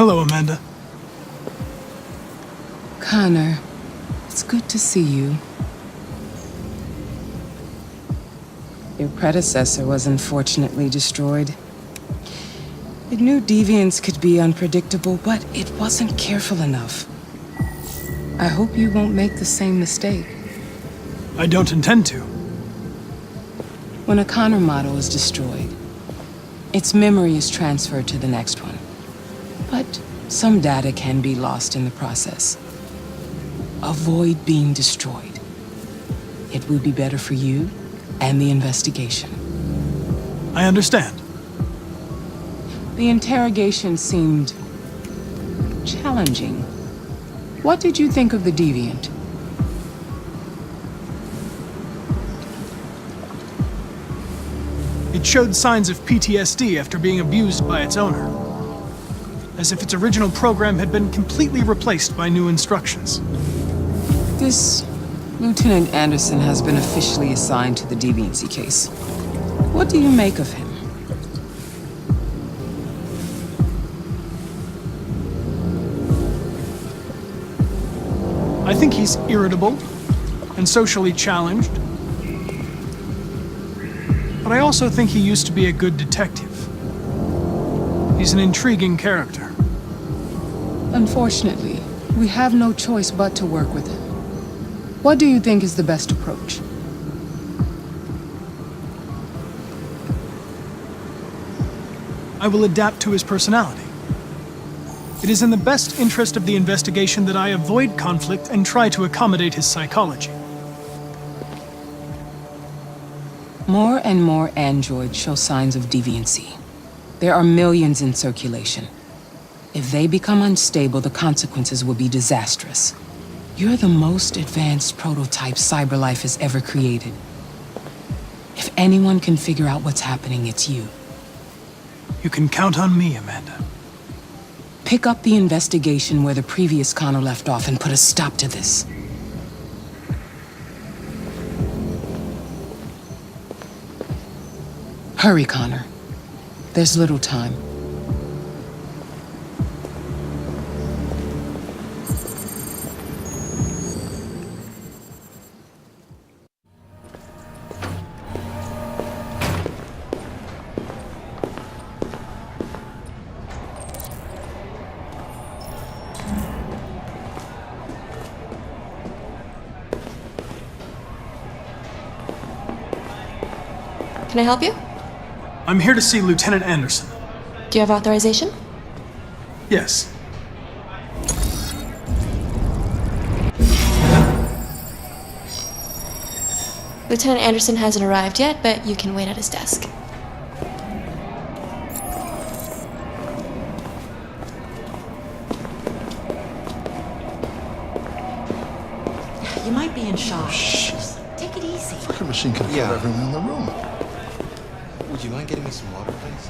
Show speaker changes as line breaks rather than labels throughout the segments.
Hello, Amanda.
Connor, it's good to see you. Your predecessor was unfortunately destroyed. It knew deviants could be unpredictable, but it wasn't careful enough. I hope you won't make the same mistake.
I don't intend to.
When a Connor model is destroyed, its memory is transferred to the next one. But some data can be lost in the process. Avoid being destroyed. It would be better for you and the investigation.
I understand.
The interrogation seemed challenging. What did you think of the deviant?
It showed signs of PTSD after being abused by its owner. As if its original program had been completely replaced by new instructions.
This Lieutenant Anderson has been officially assigned to the deviancy case. What do you make of him?
I think he's irritable and socially challenged. But I also think he used to be a good detective. He's an intriguing character.
Unfortunately, we have no choice but to work with him. What do you think is the best approach?
I will adapt to his personality. It is in the best interest of the investigation that I avoid conflict and try to accommodate his psychology.
More and more androids show signs of deviancy. There are millions in circulation. If they become unstable, the consequences will be disastrous. You're the most advanced prototype CyberLife has ever created. If anyone can figure out what's happening, it's you.
You can count on me, Amanda.
Pick up the investigation where the previous Connor left off and put a stop to this. Hurry, Connor. There's little time.
Can I help you?
I'm here to see Lieutenant Anderson.
Do you have authorization?
Yes.
Lieutenant Anderson hasn't arrived yet, but you can wait at his desk.
You might be in shock.
Shh.
Just take it easy.
The machine could have killed everyone in the room.
Would you mind getting me some water, please?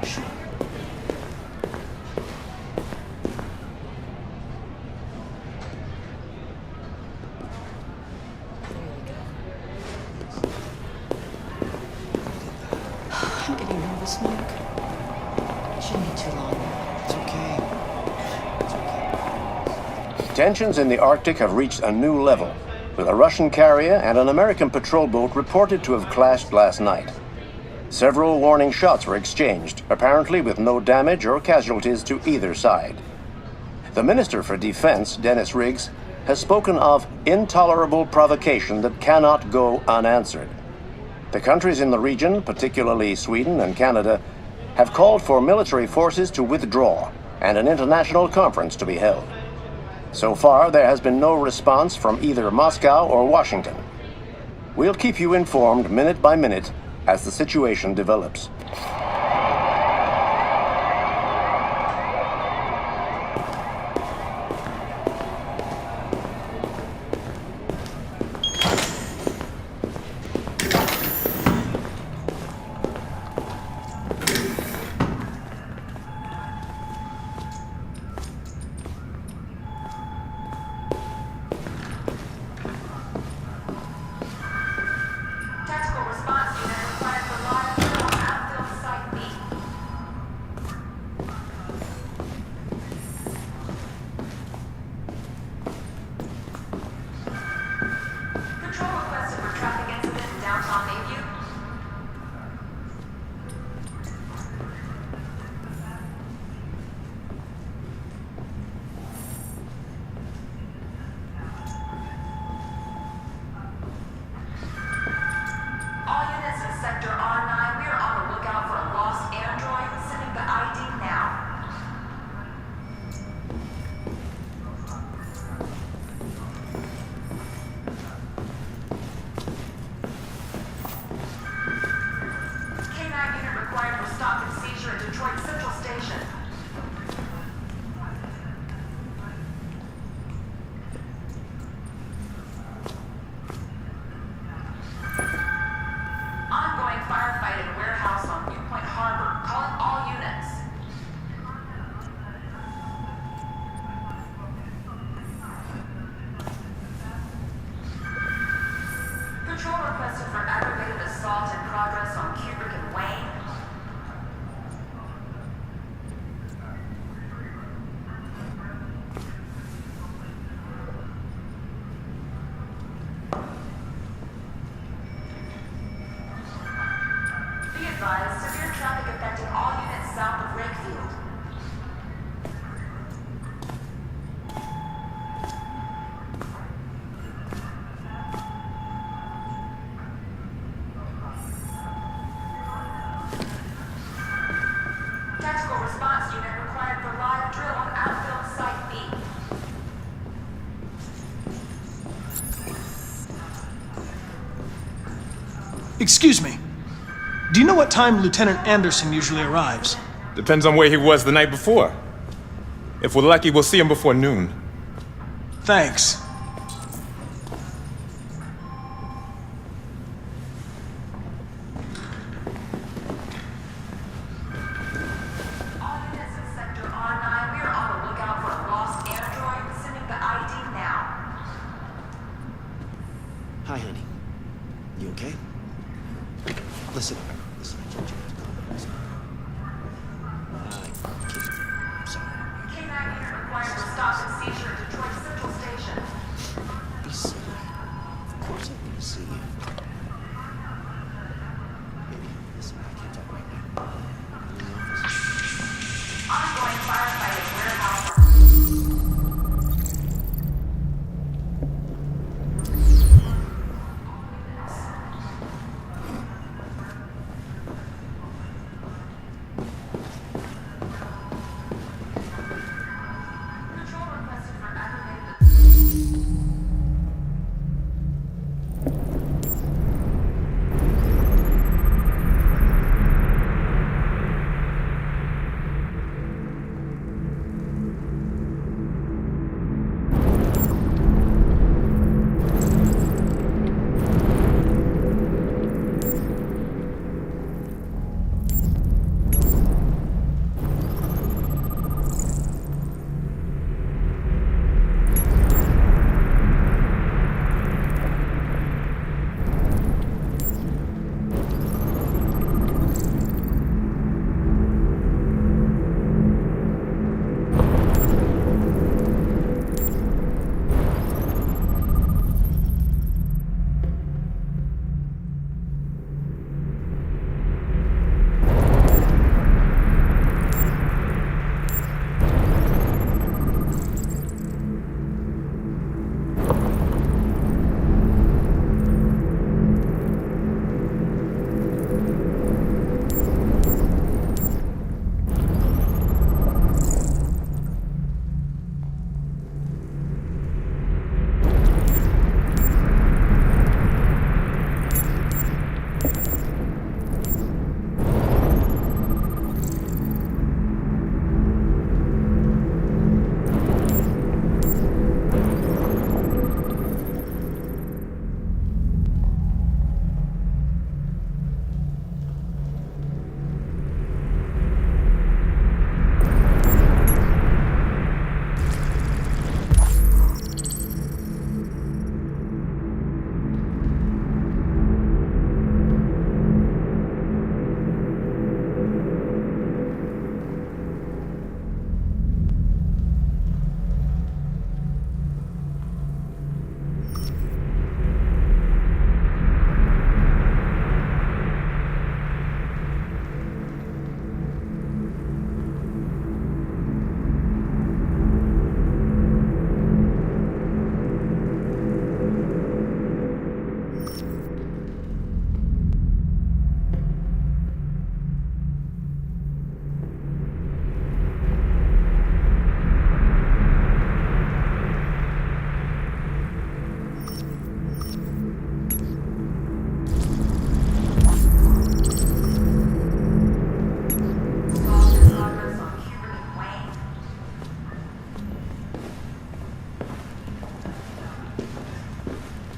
Sure. I'm getting nervous, Mark. It shouldn't be too long.
It's okay. It's okay.
Tensions in the Arctic have reached a new level, with a Russian carrier and an American patrol boat reported to have clashed last night. Several warning shots were exchanged, apparently with no damage or casualties to either side. The Minister for Defense, Dennis Riggs, has spoken of intolerable provocation that cannot go unanswered. The countries in the region, particularly Sweden and Canada, have called for military forces to withdraw and an international conference to be held. So far, there has been no response from either Moscow or Washington. We'll keep you informed minute by minute as the situation develops.
Tactical response unit requires a large-scale outfield site
Excuse me. Do you know what time Lieutenant Anderson usually arrives?
Depends on where he was the night before. If we're lucky, we'll see him before noon.
Thanks.
Hi, honey. You okay? Listen, I told you not to call me. I'm sorry.
K9 unit required to stop and seizure at Detroit Central Station.
Be silly. Of course I'm gonna see you. Baby, listen, I can't talk right now. I'm in the office.
Ongoing firefighting warehouse. Control requested for aggravated.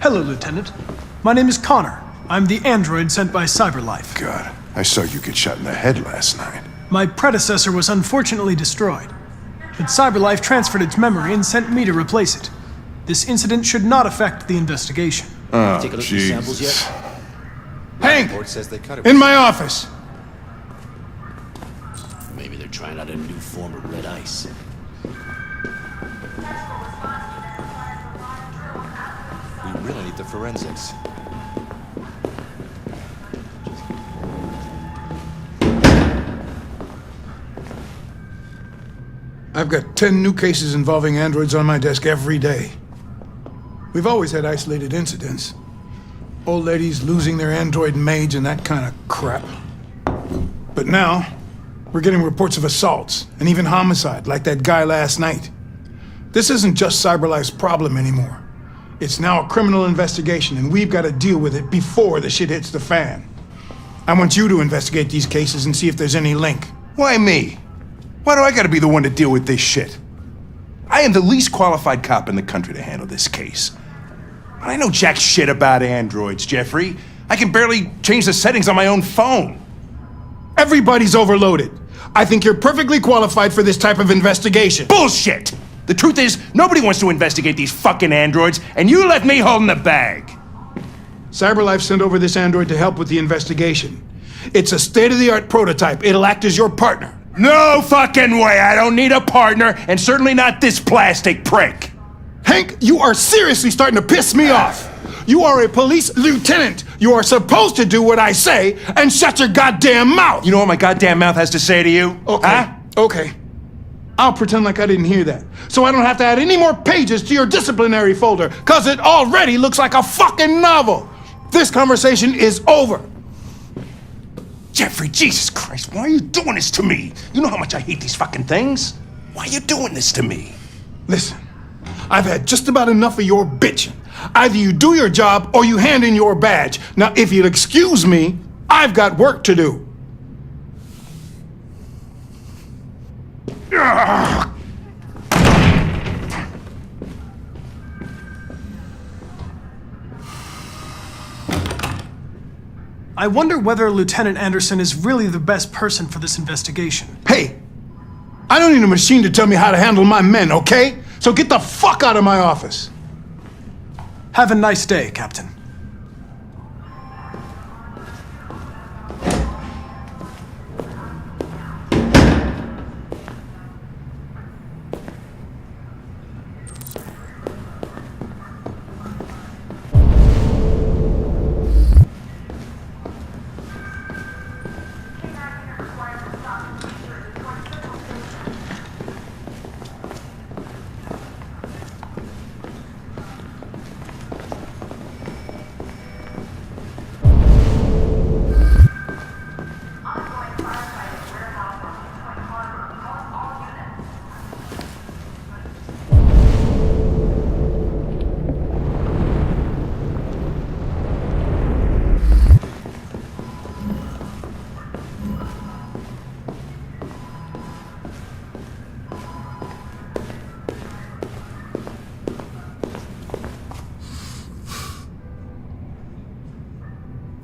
Hello, Lieutenant. My name is Connor. I'm the android sent by CyberLife.
God, I saw you get shot in the head last night.
My predecessor was unfortunately destroyed, but CyberLife transferred its memory and sent me to replace it. This incident should not affect the investigation.
Oh,
Take a look at the samples
Jesus.
yet?
Hank!
Report says they cut it.
In my office!
Maybe they're trying out a new form of red ice. We really need the forensics.
I've got 10 new cases involving androids on my desk every day. We've always had isolated incidents. Old ladies losing their android maids and that kind of crap. But now, we're getting reports of assaults and even homicide, like that guy last night. This isn't just CyberLife's problem anymore. It's now a criminal investigation, and we've got to deal with it before the shit hits the fan. I want you to investigate these cases and see if there's any link.
Why me? Why do I gotta be the one to deal with this shit? I am the least qualified cop in the country to handle this case. I know jack shit about androids, Jeffrey. I can barely change the settings on my own phone.
Everybody's overloaded. I think you're perfectly qualified for this type of investigation.
Bullshit! The truth is, nobody wants to investigate these fucking androids, and you left me holding the bag.
CyberLife sent over this android to help with the investigation. It's a state-of-the-art prototype. It'll act as your partner.
No fucking way! I don't need a partner, and certainly not this plastic prick.
Hank, you are seriously starting to piss me off. You are a police lieutenant. You are supposed to do what I say and shut your goddamn mouth.
You know what my goddamn mouth has to say to you?
Okay,
Huh?
okay. I'll pretend like I didn't hear that, so I don't have to add any more pages to your disciplinary folder, cause it already looks like a fucking novel. This conversation is over.
Jeffrey, Jesus Christ, why are you doing this to me? You know how much I hate these fucking things. Why are you doing this to me?
Listen, I've had just about enough of your bitching. Either you do your job or you hand in your badge. Now, if you'll excuse me, I've got work to do.
I wonder whether Lieutenant Anderson is really the best person for this investigation.
Hey, I don't need a machine to tell me how to handle my men, okay? So get the fuck out of my office.
Have a nice day, Captain.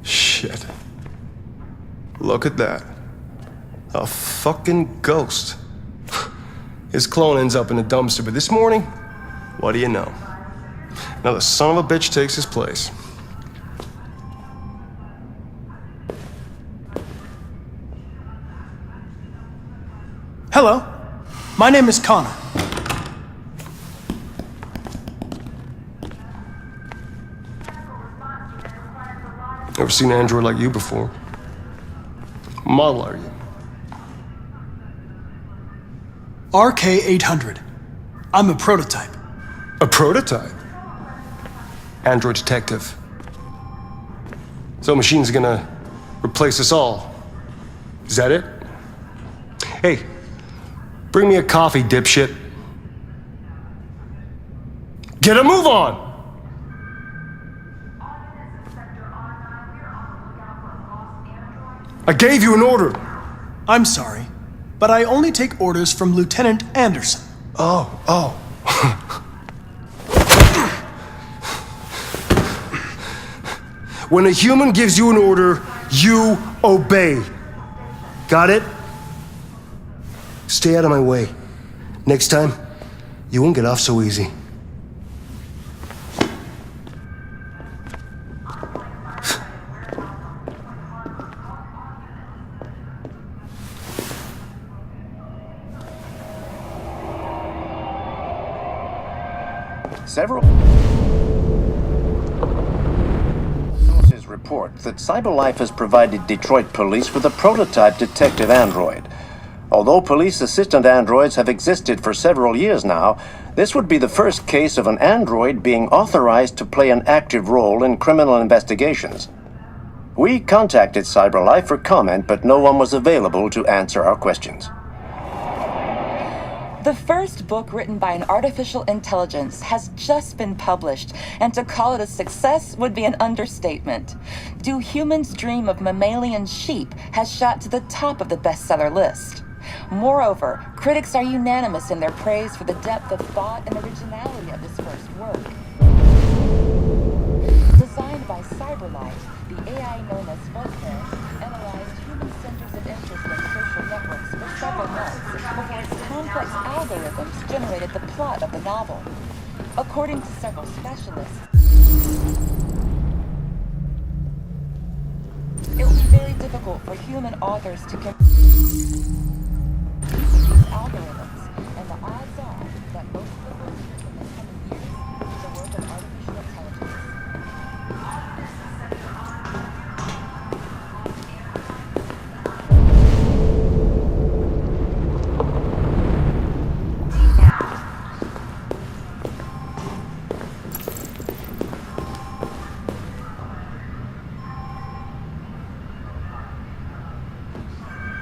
Shit. Look at that. A fucking ghost. His clone ends up in a dumpster, but this morning, what do you know? Another son of a bitch takes his place.
Hello, my name is Connor.
Never seen an android like you before. What model are you?
RK-800. I'm a prototype.
A prototype? Android detective. So machines are gonna replace us all. Is that it? Hey, bring me a coffee, dipshit. Get a move on! I gave you an order.
I'm sorry, but I only take orders from Lieutenant Anderson.
Oh. When a human gives you an order, you obey. Got it? Stay out of my way. Next time, you won't get off so easy.
Several sources report that CyberLife has provided Detroit police with a prototype detective android. Although police assistant androids have existed for several years now, this would be the first case of an android being authorized to play an active role in criminal investigations. We contacted CyberLife for comment, but no one was available to answer our questions.
The first book written by an artificial intelligence has just been published, and to call it a success would be an understatement. Do Humans Dream of Mammalian Sheep has shot to the top of the bestseller list. Moreover, critics are unanimous in their praise for the depth of thought and originality of this first work. Designed by Cyberlight, the AI known as Voltaire analyzed human centers of interest in social networks for several months before its complex algorithms generated the plot of the novel. According to several specialists, it will be very difficult for human authors to compete with these algorithms, and the odds are that most of the books written in the coming years will be the work of artificial intelligence.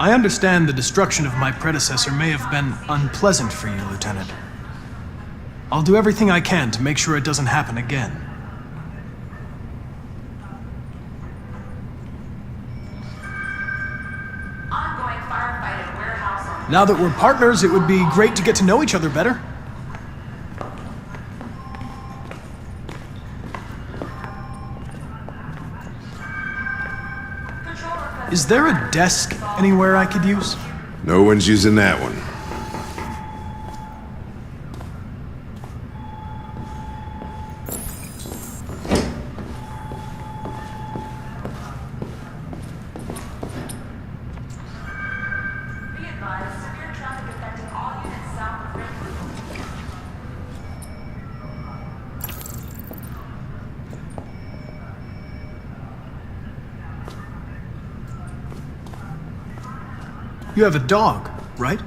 I understand the destruction of my predecessor may have been unpleasant for you, Lieutenant. I'll do everything I can to make sure it doesn't happen again.
Ongoing firefight at warehouse on...
Now that we're partners, it would be great to get to know each other better. Is there a desk anywhere I could use?
No one's using that one.
Be advised, severe traffic affecting all units south of Ridley.
You have a dog, right?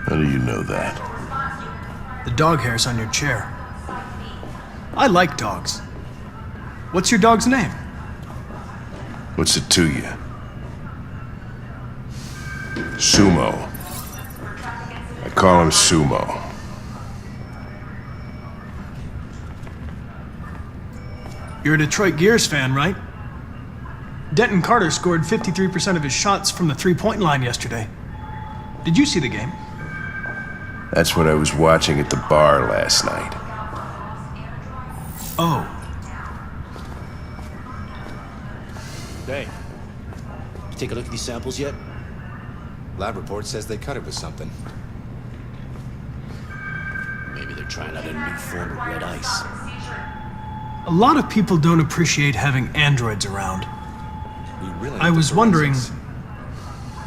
How do you know that?
The dog hair's on your chair. I like dogs. What's your dog's name?
What's it to you? Sumo. I call him Sumo.
You're a Detroit Gears fan, right? Denton Carter scored 53% of his shots from the three-point line yesterday. Did you see the game?
That's what I was watching at the bar last night.
Oh.
Hey, you take a look at these samples yet? Lab report says they cut it with something. Maybe they're trying out a new form of red ice.
A lot of people don't appreciate having androids around.
We really
I was wondering,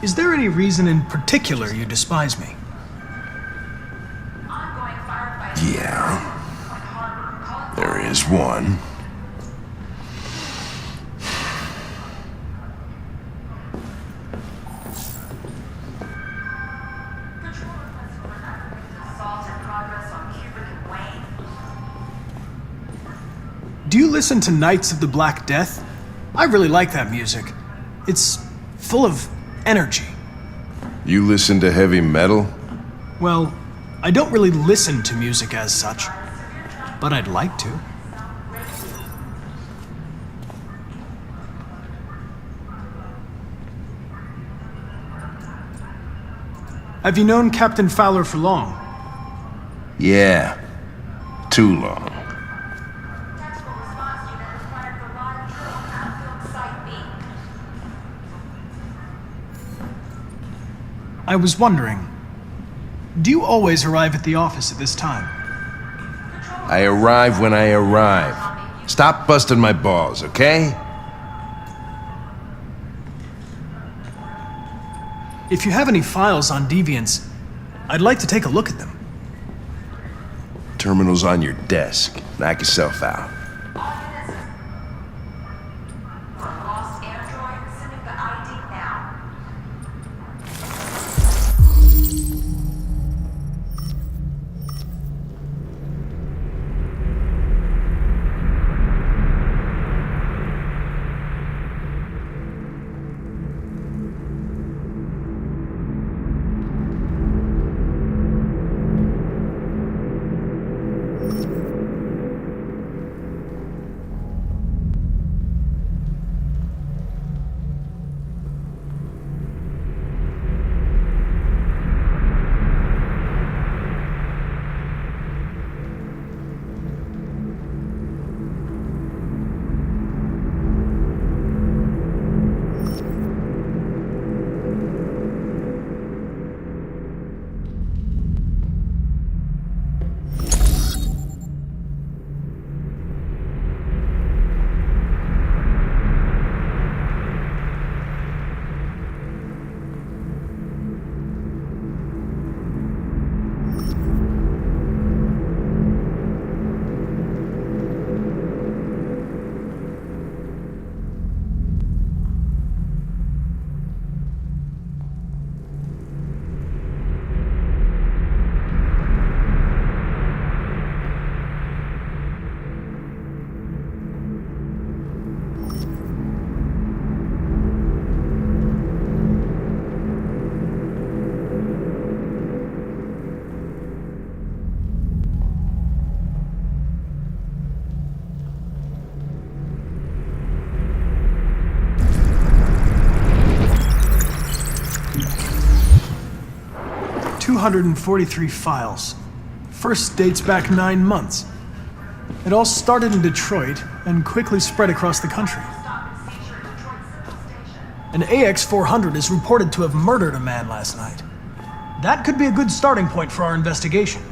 is there any reason in particular you despise me?
Yeah. There is one.
Do you listen to Knights of the Black Death? I really like that music. It's full of energy.
You listen to heavy metal?
Well, I don't really listen to music as such, but I'd like to. Have you known Captain Fowler for long?
Yeah. Too long.
I was wondering, do you always arrive at the office at this time?
I arrive when I arrive. Stop busting my balls, okay?
If you have any files on deviants, I'd like to take a look at them.
Terminal's on your desk. Knock yourself out.
Lost android, sending the ID now.
243 files. First dates back 9 months. It all started in Detroit and quickly spread across the country. An AX-400 is reported to have murdered a man last night. That could be a good starting point for our investigation.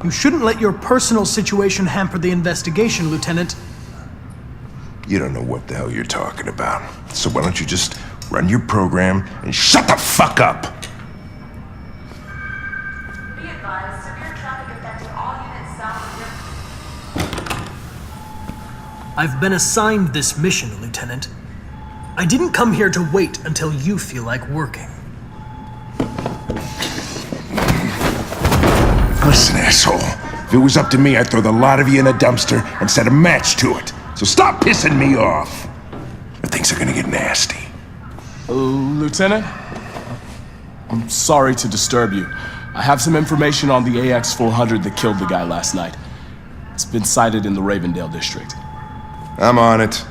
You shouldn't let your personal situation hamper the investigation, Lieutenant.
You don't know what the hell you're talking about. So why don't you just run your program and shut the fuck up?
Be advised, severe traffic affecting all units south of your...
I've been assigned this mission, Lieutenant. I didn't come here to wait until you feel like working.
Listen, asshole. If it was up to me, I'd throw the lot of you in a dumpster and set a match to it. So stop pissing me off. Or things are gonna get nasty.
Lieutenant? I'm sorry to disturb you. I have some information on the AX-400 that killed the guy last night. It's been sighted in the Ravendale district.
I'm on it.